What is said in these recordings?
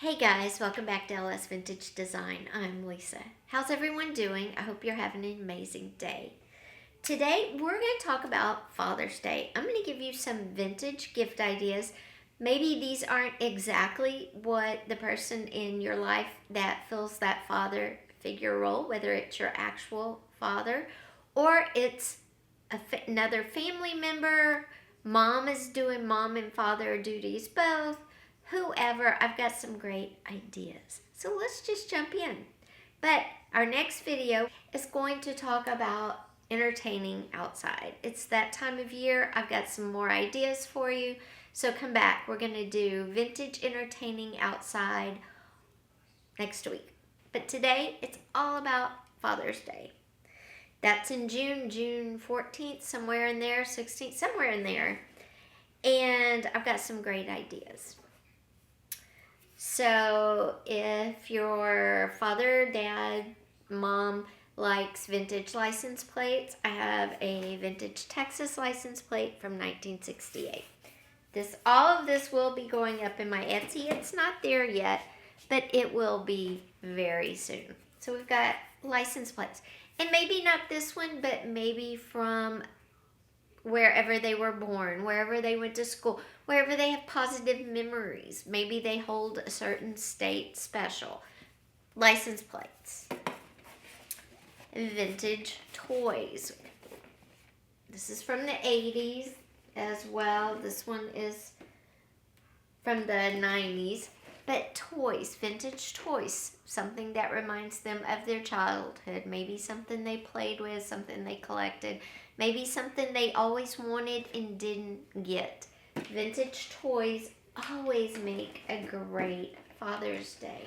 Hey guys, welcome back to LS Vintage Design. I'm Lisa. How's everyone doing? I hope you're having an amazing day. Today we're going to talk about Father's Day. I'm going to give you some vintage gift ideas. Maybe these aren't exactly what the person in your life that fills that father figure role, whether it's your actual father or it's another family member. Mom is doing mom and father duties both. Whoever, I've got some great ideas. So let's just jump in. But our next video is going to talk about entertaining outside. It's that time of year. I've got some more ideas for you. So come back. We're going to do vintage entertaining outside next week. But today, it's all about Father's Day. That's in June 14th, somewhere in there, 16th, somewhere in there. And I've got some great ideas. So if your father, dad, mom likes vintage license plates, I have a vintage Texas license plate from 1968. All of this will be going up in my Etsy. It's not there yet, but it will be very soon. So we've got license plates. And maybe not this one, but maybe from wherever they were born, wherever they went to school, wherever they have positive memories. Maybe they hold a certain state special. License plates. Vintage toys. This is from the 80s as well. This one is from the 90s. But toys, vintage toys, something that reminds them of their childhood. Maybe something they played with, something they collected. Maybe something they always wanted and didn't get. Vintage toys always make a great Father's Day.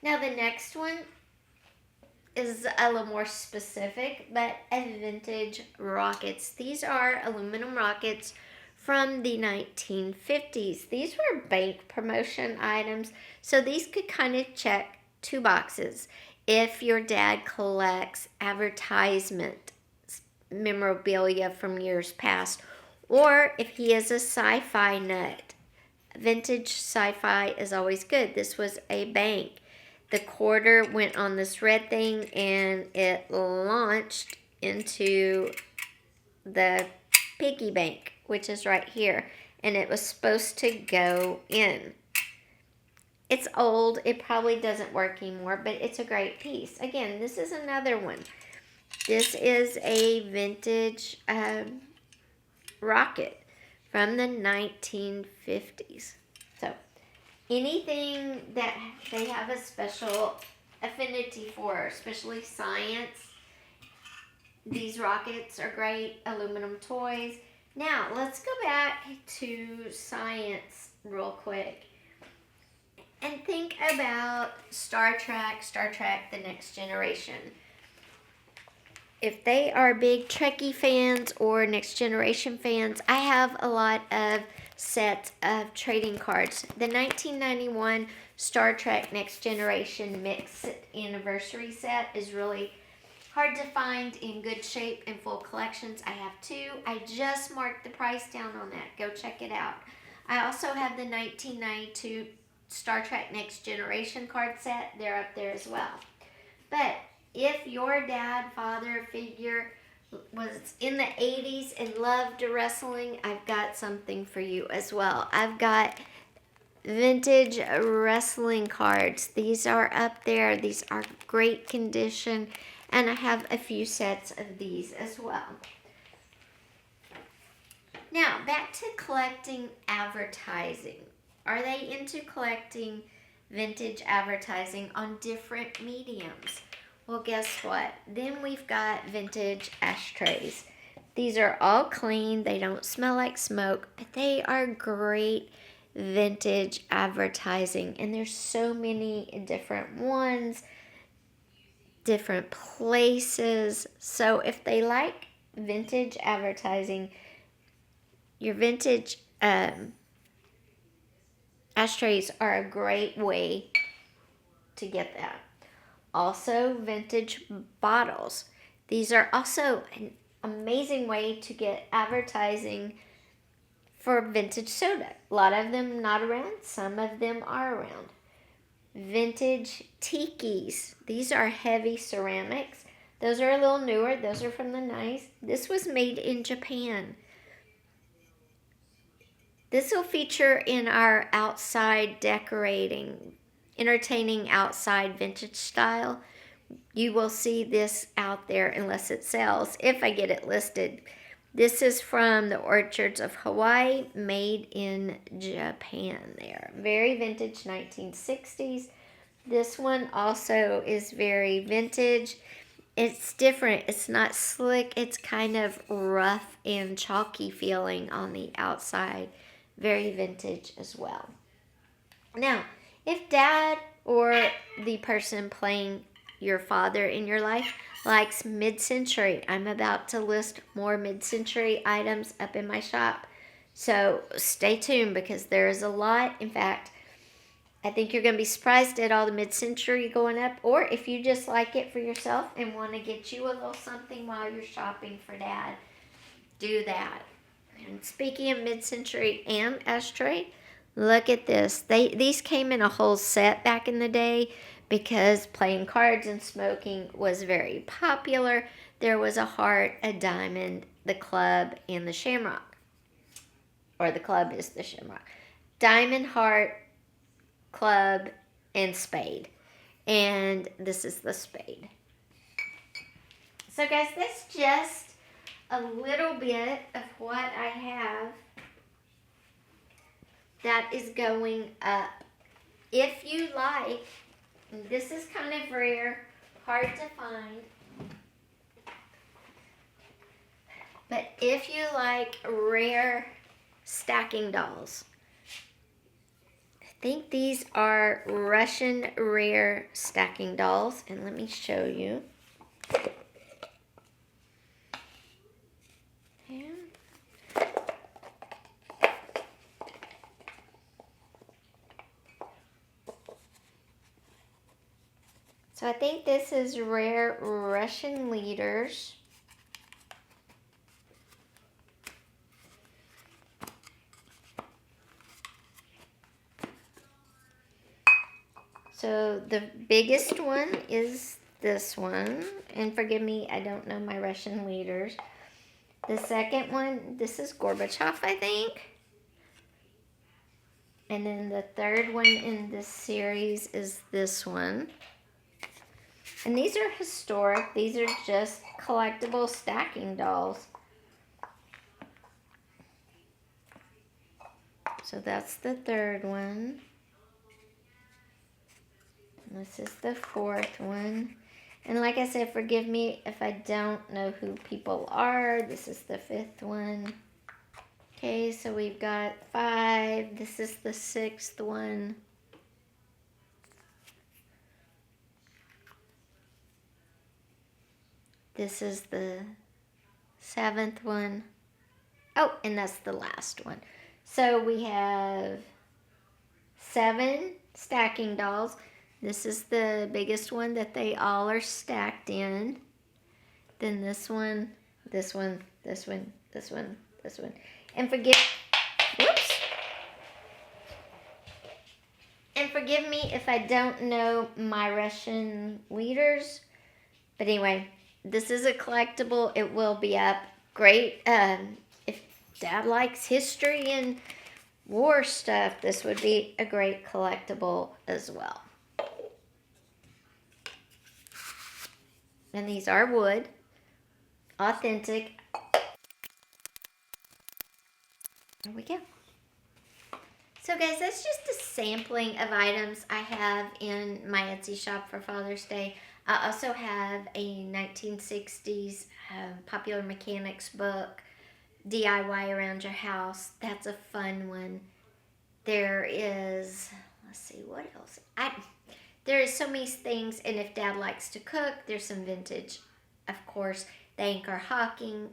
Now the next one is a little more specific, but vintage rockets. These are aluminum rockets from the 1950s. These were bank promotion items, so these could kind of check two boxes. If your dad collects advertisement memorabilia from years past, or if he is a sci-fi nut, vintage sci-fi is always good. This was a bank. The quarter went on this red thing and it launched into the piggy bank, which is right here, and it was supposed to go in. It's old. It probably doesn't work anymore, but it's a great piece. Again, this is another one. This is a vintage rocket from the 1950s. So anything that they have a special affinity for, especially science, these rockets are great. Aluminum toys. Now, let's go back to science real quick and think about Star Trek, The Next Generation. If they are big Trekkie fans or Next Generation fans, I have a lot of sets of trading cards. The 1991 Star Trek Next Generation Mixed Anniversary set is really hard to find, in good shape, and full collections. I have two. I just marked the price down on that. Go check it out. I also have the 1992 Star Trek Next Generation card set. They're up there as well. But if your dad, father figure was in the 80s and loved wrestling, I've got something for you as well. I've got vintage wrestling cards. These are up there. These are great condition. And I have a few sets of these as well. Now, back to collecting advertising. Are they into collecting vintage advertising on different mediums? Well, guess what? Then we've got vintage ashtrays. These are all clean. They don't smell like smoke, but they are great vintage advertising. And there's so many different ones, different places. So if they like vintage advertising, your vintage ashtrays are a great way to get that. Also, vintage bottles. These are also an amazing way to get advertising for vintage soda. A lot of them not around, some of them are around. Vintage tikis. These are heavy ceramics. Those are a little newer. Those are from the 90s. This was made in Japan. This will feature in our outside decorating, entertaining outside vintage style. You will see this out there unless it sells, if I get it listed. This is from the orchards of Hawaii, made in Japan there. Very vintage 1960s. This one also is very vintage. It's different. It's not slick. It's kind of rough and chalky feeling on the outside. Very vintage as well. Now, if dad or the person playing your father in your life likes mid-century, I'm about to list more mid-century items up in my shop. So stay tuned because there is a lot. In fact, I think you're going to be surprised at all the mid-century going up. Or if you just like it for yourself and want to get you a little something while you're shopping for dad, do that. And speaking of mid-century and ashtray, look at this. These came in a whole set back in the day because playing cards and smoking was very popular. There was a heart, a diamond, the club, and the shamrock. Or the club is the shamrock. Diamond, heart, club, and spade. And this is the spade. So guys, that's just a little bit of what I have that is going up. If you like, this is kind of rare, hard to find, but if you like rare stacking dolls, I think these are Russian rare stacking dolls, and let me show you. So I think this is rare Russian leaders. So the biggest one is this one. And forgive me, I don't know my Russian leaders. The second one, this is Gorbachev, I think. And then the third one in this series is this one. And these are historic. These are just collectible stacking dolls. So that's the third one. And this is the fourth one. And like I said, forgive me if I don't know who people are. This is the fifth one. Okay, so we've got 5. This is the 6th one. This is the 7th one. Oh, and that's the last one. So we have 7 stacking dolls. This is the biggest one that they all are stacked in. Then this one, this one, this one, this one, this one. And forgive me if I don't know my Russian leaders. But anyway, this is a collectible. It will be up. Great. If Dad likes history and war stuff, this would be a great collectible as well. And these are wood. Authentic. There we go. So guys, that's just a sampling of items I have in my Etsy shop for Father's Day. I also have a 1960s Popular Mechanics book, DIY Around Your House. That's a fun one. There is, let's see, what else? There is so many things, and if Dad likes to cook, there's some vintage, of course. The Anchor Hawking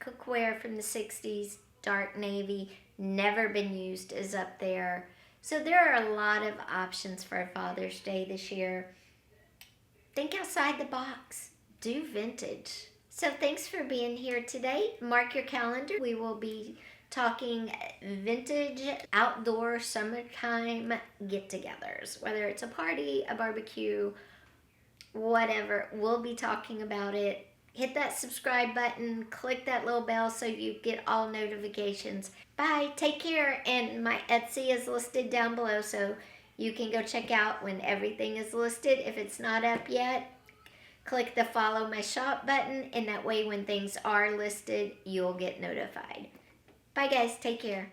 cookware from the 60s, dark navy, never been used, is up there. So there are a lot of options for Father's Day this year. Think outside the box. Do vintage. So thanks for being here today. Mark your calendar. We will be talking vintage outdoor summertime get-togethers. Whether it's a party, a barbecue, whatever, we'll be talking about it. Hit that subscribe button, click that little bell so you get all notifications. Bye, take care, and my Etsy is listed down below, so you can go check out when everything is listed. If it's not up yet, click the follow my shop button, and that way when things are listed, you'll get notified. Bye guys, take care.